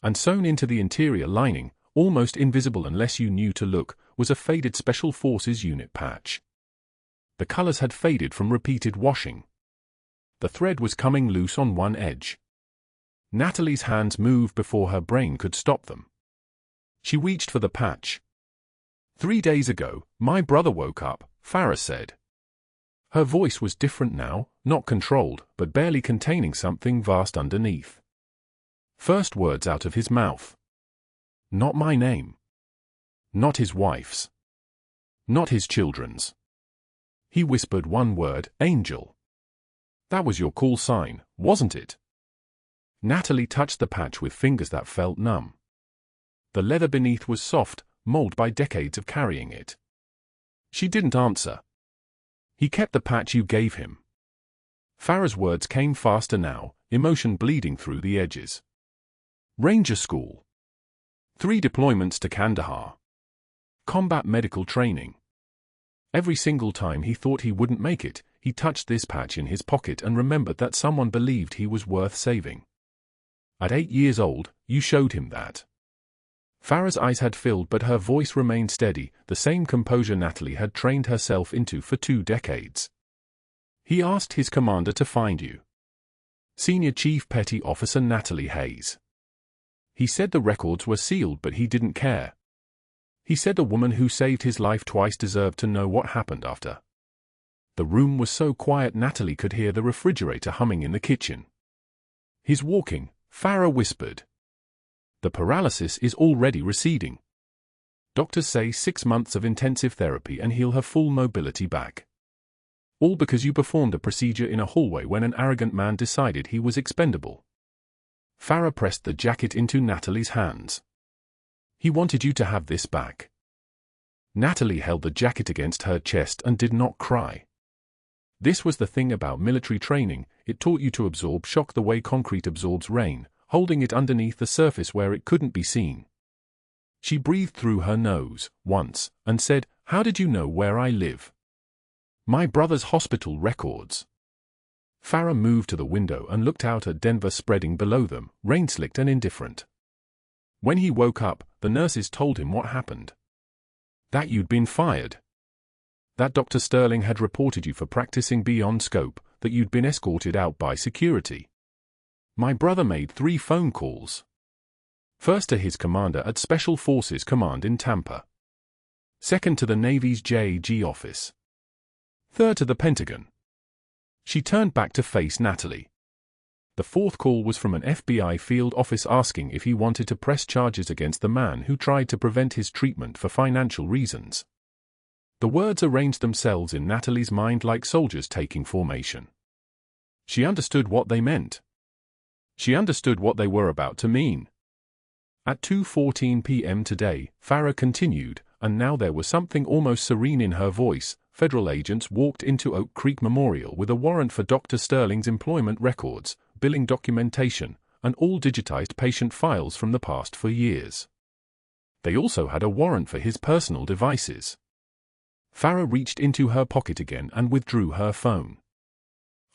And sewn into the interior lining, almost invisible unless you knew to look, was a faded Special Forces unit patch. The colors had faded from repeated washing. The thread was coming loose on one edge. Natalie's hands moved before her brain could stop them. She reached for the patch. 3 days ago, my brother woke up, Farah said. Her voice was different now, not controlled, but barely containing something vast underneath. First words out of his mouth. Not my name. Not his wife's. Not his children's. He whispered one word, Angel. That was your call sign, wasn't it? Natalie touched the patch with fingers that felt numb. The leather beneath was soft, molded by decades of carrying it. She didn't answer. He kept the patch you gave him. Farah's words came faster now, emotion bleeding through the edges. Ranger School. 3 deployments to Kandahar. Combat medical training. Every single time he thought he wouldn't make it, he touched this patch in his pocket and remembered that someone believed he was worth saving. At 8 years old, you showed him that. Farah's eyes had filled, but her voice remained steady, the same composure Natalie had trained herself into for 2 decades. He asked his commander to find you. Senior Chief Petty Officer Natalie Hayes. He said the records were sealed, but he didn't care. He said the woman who saved his life twice deserved to know what happened after. The room was so quiet Natalie could hear the refrigerator humming in the kitchen. He's walking, Farah whispered. The paralysis is already receding. Doctors say 6 months of intensive therapy and he'll have full mobility back. All because you performed a procedure in a hallway when an arrogant man decided he was expendable. Farah pressed the jacket into Natalie's hands. He wanted you to have this back. Natalie held the jacket against her chest and did not cry. This was the thing about military training, it taught you to absorb shock the way concrete absorbs rain, holding it underneath the surface where it couldn't be seen. She breathed through her nose, once, and said, "How did you know where I live?" "My brother's hospital records." Farah moved to the window and looked out at Denver spreading below them, rain-slicked and indifferent. When he woke up, the nurses told him what happened. That you'd been fired. That Dr. Sterling had reported you for practicing beyond scope, that you'd been escorted out by security. My brother made 3 phone calls. First to his commander at Special Forces Command in Tampa. Second to the Navy's JAG office. Third to the Pentagon. She turned back to face Natalie. The 4th call was from an FBI field office asking if he wanted to press charges against the man who tried to prevent his treatment for financial reasons. The words arranged themselves in Natalie's mind like soldiers taking formation. She understood what they meant. She understood what they were about to mean. At 2:14 p.m. today, Farah continued, and now there was something almost serene in her voice. Federal agents walked into Oak Creek Memorial with a warrant for Dr. Sterling's employment records, billing documentation, and all digitized patient files from the past for years. They also had a warrant for his personal devices. Farah reached into her pocket again and withdrew her phone.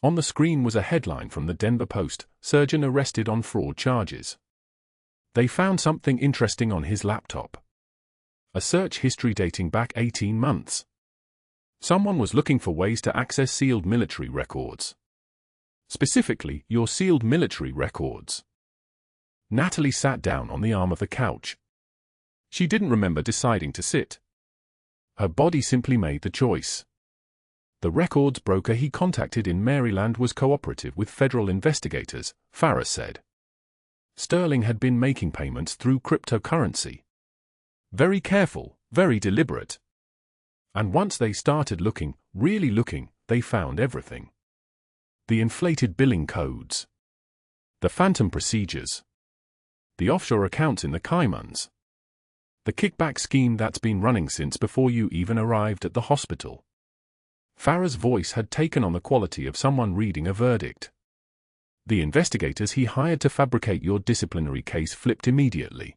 On the screen was a headline from the Denver Post, "Surgeon arrested on fraud charges." They found something interesting on his laptop. A search history dating back 18 months. Someone was looking for ways to access sealed military records. Specifically, your sealed military records. Natalie sat down on the arm of the couch. She didn't remember deciding to sit. Her body simply made the choice. The records broker he contacted in Maryland was cooperative with federal investigators, Farah said. Sterling had been making payments through cryptocurrency. Very careful, very deliberate. And once they started looking, really looking, they found everything. The inflated billing codes. The phantom procedures. The offshore accounts in the Caymans. The kickback scheme that's been running since before you even arrived at the hospital. Farah's voice had taken on the quality of someone reading a verdict. The investigators he hired to fabricate your disciplinary case flipped immediately.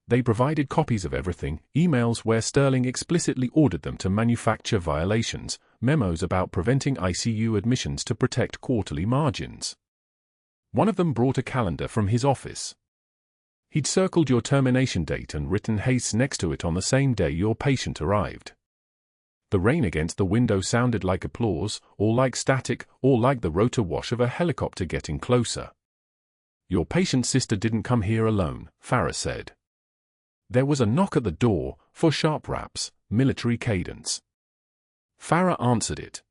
They provided copies of everything, emails where Sterling explicitly ordered them to manufacture violations, memos about preventing ICU admissions to protect quarterly margins. One of them brought a calendar from his office. He'd circled your termination date and written haste next to it on the same day your patient arrived. The rain against the window sounded like applause, or like static, or like the rotor wash of a helicopter getting closer. Your patient's sister didn't come here alone, Farah said. There was a knock at the door, for sharp raps, military cadence. Farah answered it.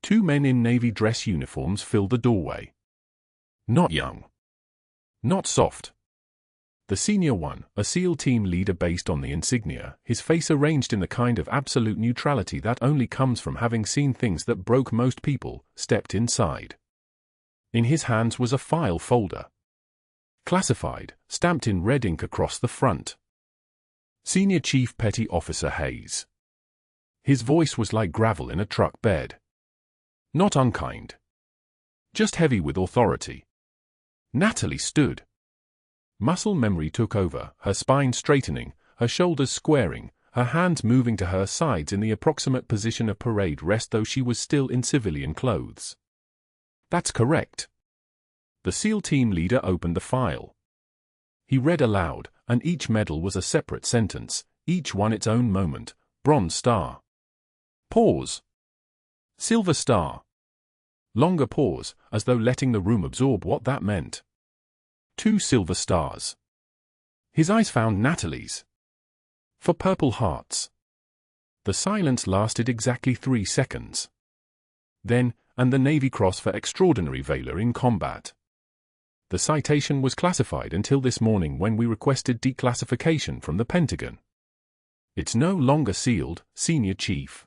Two men in Navy dress uniforms filled the doorway. Not young. Not soft. The senior one, a SEAL team leader based on the insignia, his face arranged in the kind of absolute neutrality that only comes from having seen things that broke most people, stepped inside. In his hands was a file folder. Classified, stamped in red ink across the front. Senior Chief Petty Officer Hayes. His voice was like gravel in a truck bed. Not unkind. Just heavy with authority. Natalie stood. Muscle memory took over, her spine straightening, her shoulders squaring, her hands moving to her sides in the approximate position of parade rest though she was still in civilian clothes. That's correct. The SEAL team leader opened the file. He read aloud, and each medal was a separate sentence, each one its own moment. Bronze star. Pause. Silver star. Longer pause, as though letting the room absorb what that meant. 2 silver stars. His eyes found Natalie's. For Purple Hearts. The silence lasted exactly 3 seconds. Then, and the Navy Cross for Extraordinary Valor in Combat. The citation was classified until this morning when we requested declassification from the Pentagon. It's no longer sealed, Senior Chief.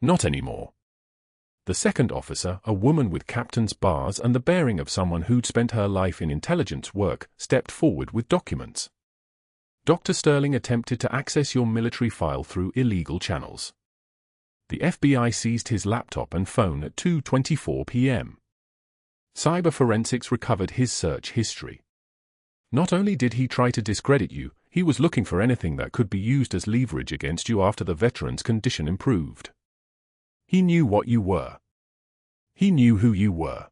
Not anymore. The second officer, a woman with captain's bars and the bearing of someone who'd spent her life in intelligence work, stepped forward with documents. Dr. Sterling attempted to access your military file through illegal channels. The FBI seized his laptop and phone at 2:24 p.m. Cyber forensics recovered his search history. Not only did he try to discredit you, he was looking for anything that could be used as leverage against you after the veteran's condition improved. He knew what you were. He knew who you were.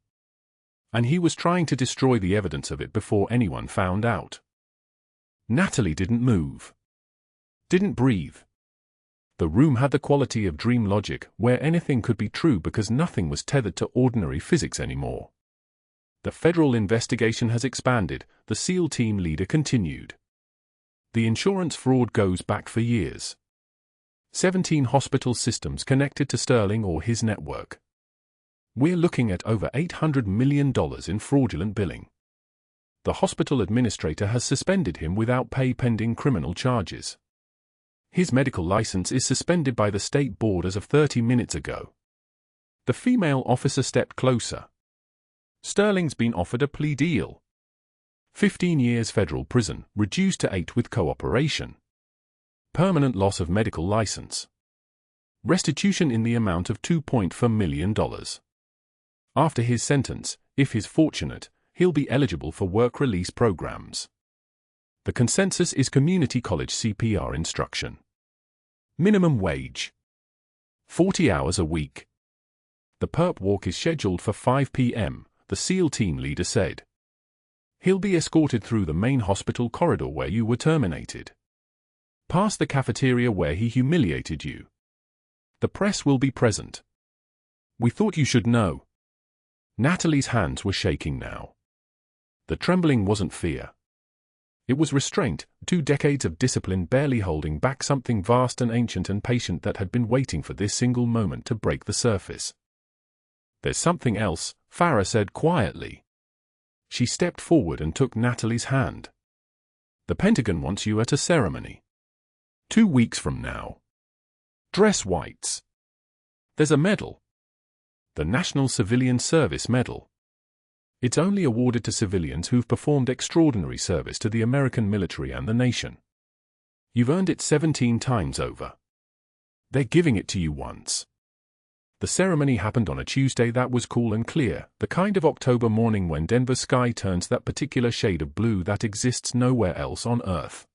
And he was trying to destroy the evidence of it before anyone found out. Natalie didn't move. Didn't breathe. The room had the quality of dream logic, where anything could be true because nothing was tethered to ordinary physics anymore. The federal investigation has expanded, the SEAL team leader continued. The insurance fraud goes back for years. 17 hospital systems connected to Sterling or his network. We're looking at over $800 million in fraudulent billing. The hospital administrator has suspended him without pay pending criminal charges. His medical license is suspended by the state board as of 30 minutes ago. The female officer stepped closer. Sterling's been offered a plea deal. 15 years federal prison, reduced to 8 with cooperation. Permanent loss of medical license. Restitution in the amount of $2.4 million. After his sentence, if he's fortunate, he'll be eligible for work release programs. The consensus is community college CPR instruction. Minimum wage. 40 hours a week. The perp walk is scheduled for 5 p.m., the SEAL team leader said. He'll be escorted through the main hospital corridor where you were terminated. Past the cafeteria where he humiliated you. The press will be present. We thought you should know. Natalie's hands were shaking now. The trembling wasn't fear. It was restraint, 2 decades of discipline barely holding back something vast and ancient and patient that had been waiting for this single moment to break the surface. There's something else, Farah said quietly. She stepped forward and took Natalie's hand. The Pentagon wants you at a ceremony. 2 weeks from now. Dress whites. There's a medal. The National Civilian Service Medal. It's only awarded to civilians who've performed extraordinary service to the American military and the nation. You've earned it 17 times over. They're giving it to you once. The ceremony happened on a Tuesday that was cool and clear, the kind of October morning when Denver's sky turns that particular shade of blue that exists nowhere else on Earth.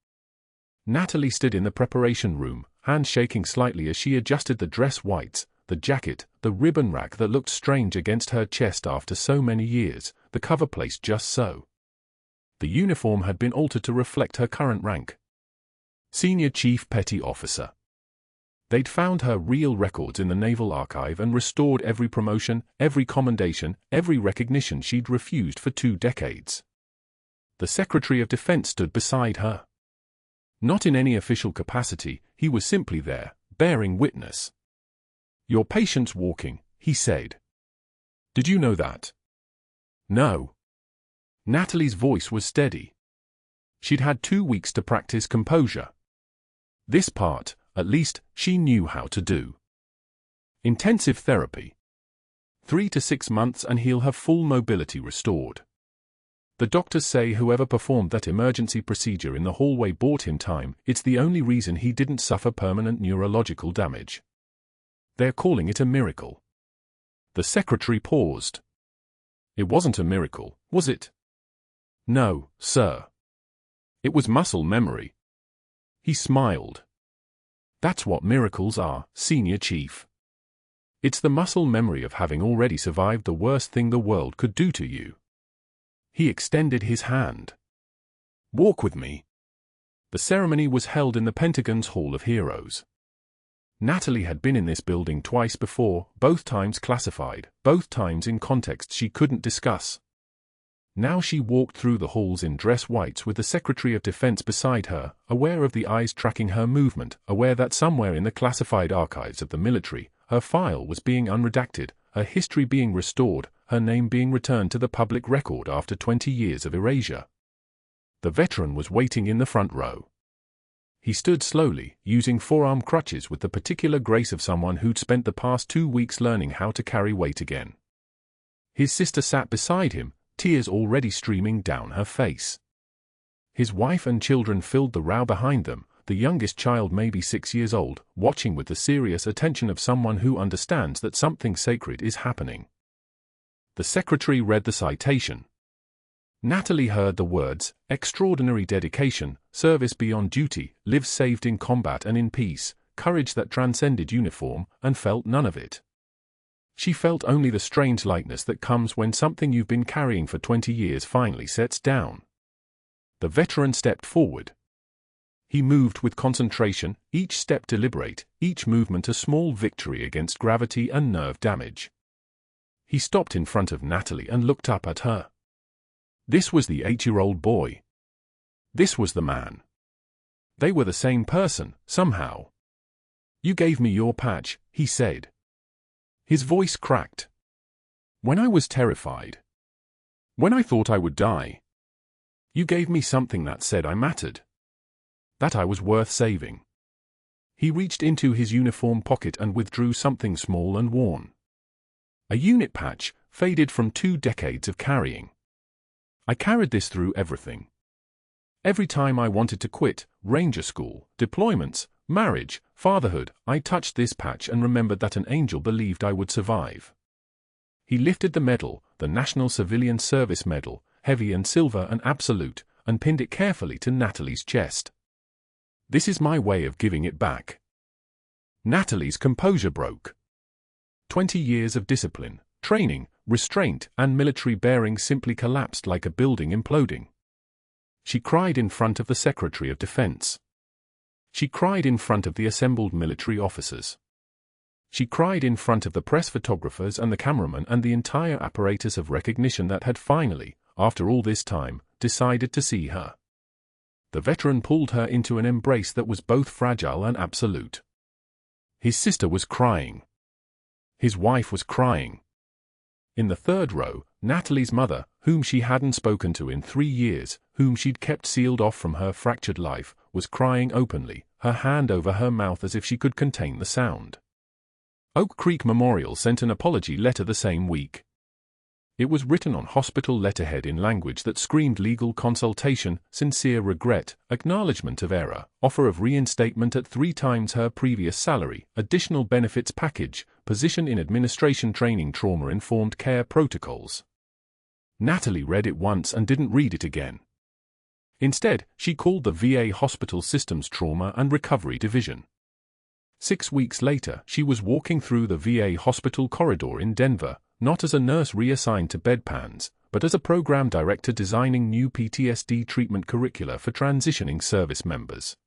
Natalie stood in the preparation room, hands shaking slightly as she adjusted the dress whites, the jacket, the ribbon rack that looked strange against her chest after so many years, the cover placed just so. The uniform had been altered to reflect her current rank. Senior Chief Petty Officer. They'd found her real records in the Naval Archive and restored every promotion, every commendation, every recognition she'd refused for 2 decades. The Secretary of Defense stood beside her. Not in any official capacity, he was simply there, bearing witness. Your patient's walking, he said. Did you know that? No. Natalie's voice was steady. She'd had 2 weeks to practice composure. This part, at least, she knew how to do. Intensive therapy. 3 to 6 months and he'll have full mobility restored. The doctors say whoever performed that emergency procedure in the hallway bought him time. It's the only reason he didn't suffer permanent neurological damage. They're calling it a miracle. The secretary paused. It wasn't a miracle, was it? No, sir. It was muscle memory. He smiled. That's what miracles are, Senior Chief. It's the muscle memory of having already survived the worst thing the world could do to you. He extended his hand. Walk with me. The ceremony was held in the Pentagon's Hall of Heroes. Natalie had been in this building twice before, both times classified, both times in contexts she couldn't discuss. Now she walked through the halls in dress whites with the Secretary of Defense beside her, aware of the eyes tracking her movement, aware that somewhere in the classified archives of the military, her file was being unredacted, her history being restored, her name being returned to the public record after 20 years of erasure. The veteran was waiting in the front row. He stood slowly, using forearm crutches with the particular grace of someone who'd spent the past 2 weeks learning how to carry weight again. His sister sat beside him, tears already streaming down her face. His wife and children filled the row behind them, the youngest child maybe 6 years old, watching with the serious attention of someone who understands that something sacred is happening. The secretary read the citation. Natalie heard the words, extraordinary dedication, service beyond duty, lives saved in combat and in peace, courage that transcended uniform, and felt none of it. She felt only the strange lightness that comes when something you've been carrying for 20 years finally sets down. The veteran stepped forward. He moved with concentration, each step deliberate, each movement a small victory against gravity and nerve damage. He stopped in front of Natalie and looked up at her. This was the 8-year-old boy. This was the man. They were the same person, somehow. You gave me your patch, he said. His voice cracked. When I was terrified. When I thought I would die. You gave me something that said I mattered. That I was worth saving. He reached into his uniform pocket and withdrew something small and worn. A unit patch, faded from 2 decades of carrying. I carried this through everything. Every time I wanted to quit, ranger school, deployments, marriage, fatherhood, I touched this patch and remembered that an angel believed I would survive. He lifted the medal, the National Civilian Service Medal, heavy and silver and absolute, and pinned it carefully to Natalie's chest. This is my way of giving it back. Natalie's composure broke. 20 years of discipline, training, restraint, and military bearing simply collapsed like a building imploding. She cried in front of the Secretary of Defense. She cried in front of the assembled military officers. She cried in front of the press photographers and the cameramen and the entire apparatus of recognition that had finally, after all this time, decided to see her. The veteran pulled her into an embrace that was both fragile and absolute. His sister was crying. His wife was crying. In the third row, Natalie's mother, whom she hadn't spoken to in 3 years, whom she'd kept sealed off from her fractured life, was crying openly, her hand over her mouth as if she could contain the sound. Oak Creek Memorial sent an apology letter the same week. It was written on hospital letterhead in language that screamed legal consultation, sincere regret, acknowledgement of error, offer of reinstatement at 3 times her previous salary, additional benefits package, position in administration training trauma-informed care protocols. Natalie read it once and didn't read it again. Instead, she called the VA Hospital Systems Trauma and Recovery Division. 6 weeks later, she was walking through the VA hospital corridor in Denver, not as a nurse reassigned to bedpans, but as a program director designing new PTSD treatment curricula for transitioning service members.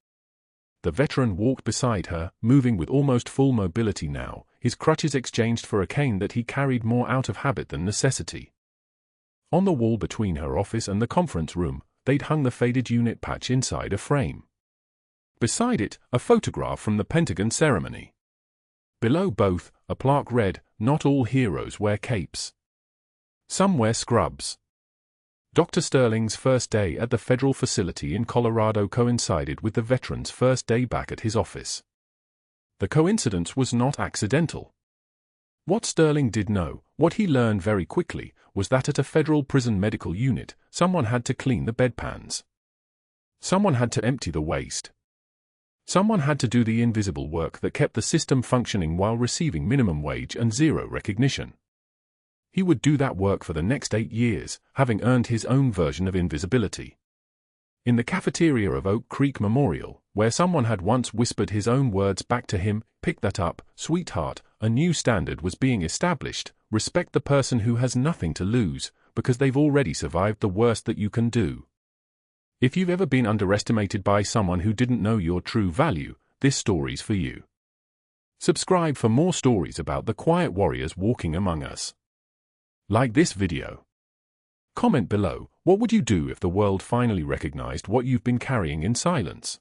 The veteran walked beside her, moving with almost full mobility now, his crutches exchanged for a cane that he carried more out of habit than necessity. On the wall between her office and the conference room, they'd hung the faded unit patch inside a frame. Beside it, a photograph from the Pentagon ceremony. Below both, a plaque read, not all heroes wear capes. Some wear scrubs. Dr. Sterling's first day at the federal facility in Colorado coincided with the veteran's first day back at his office. The coincidence was not accidental. What Sterling did know, what he learned very quickly, was that at a federal prison medical unit, someone had to clean the bedpans. Someone had to empty the waste. Someone had to do the invisible work that kept the system functioning while receiving minimum wage and zero recognition. He would do that work for the next 8 years, having earned his own version of invisibility. In the cafeteria of Oak Creek Memorial, where someone had once whispered his own words back to him, "Pick that up, sweetheart," a new standard was being established: respect the person who has nothing to lose, because they've already survived the worst that you can do. If you've ever been underestimated by someone who didn't know your true value, this story's for you. Subscribe for more stories about the quiet warriors walking among us. Like this video. Comment below, what would you do if the world finally recognized what you've been carrying in silence?